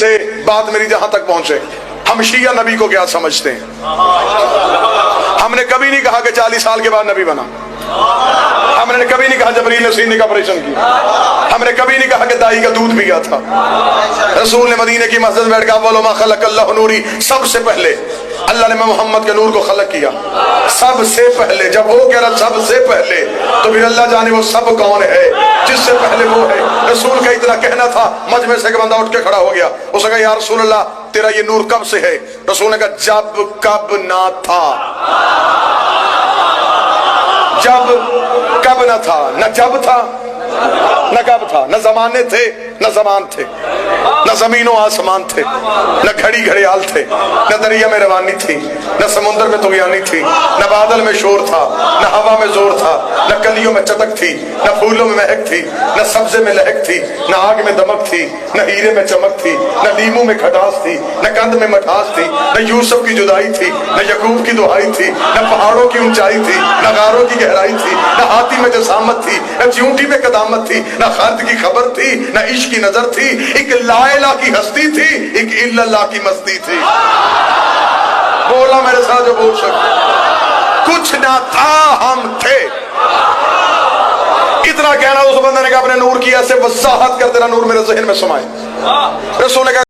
سے بات میری جہاں تک پہنچے، ہم شیعہ نبی کو کیا سمجھتے ہیں؟ ہم نے کبھی نہیں کہا کہ 40 سال کے بعد نبی بنا، ہم نے کبھی نہیں کہا جبریل نے سینے کا آپریشن کیا، ہم نے کبھی نہیں کہا کہ دائی کا دودھ پیا تھا۔ رسول نے مدینے کی مسجد بیٹھ کے اول ما خلق اللہ نوری، سب سے پہلے اللہ نے محمد کے نور کو خلق کیا، سب سے پہلے۔ جب وہ کہہ رہا سب سے پہلے تو پھر اللہ جانے وہ سب کون ہے، جس سے پہلے وہ ہے۔ رسول کا اتنا کہنا تھا، مجمع سے ایک بندہ اٹھ کے کھڑا ہو گیا، اس نے کہا یا رسول اللہ تیرا یہ نور کب سے ہے؟ رسول نے کہا جب کب نہ تھا، جب کب نہ تھا، نہ جب تھا نہ کب تھا، نہ زمانے تھے نہ زمان تھے، نہ زمین و آسمان تھے، نہ گھڑی گھڑیال تھے، نہ دریا میں روانی تھی، نہ سمندر میں طغیانی تھی، نہ بادل میں شور تھا، نہ ہوا میں زور تھا، نہ کلیوں میں چٹک تھی، نہ پھولوں میں مہک تھی، نہ سبزے میں لہک تھی، نہ آگ میں دمک تھی، نہ ہیرے میں چمک تھی، نہ لیموں میں کھٹاس تھی، نہ کند میں مٹھاس تھی، نہ یوسف کی جدائی تھی، نہ یعقوب کی دعائی تھی، نہ پہاڑوں کی اونچائی تھی، نہ غاروں کی گہرائی تھی، نہ ہاتھی میں جسامت تھی، نہ چیونٹی میں قدامت تھی، نہ خرد کی خبر تھی، نہ عشق کی نظر تھی، ایک لا الہ کی ہستی تھی، ایک الا اللہ کی مستی تھی۔ بولا میرے ساتھ جو بول سکتے، کچھ نہ تھا ہم تھے۔ اتنا کہنا اس بندے نے کہا اپنے نور کی ایسے وضاحت کر، تیرا نور میرے ذہن میں سمائے۔ رسول نے کہا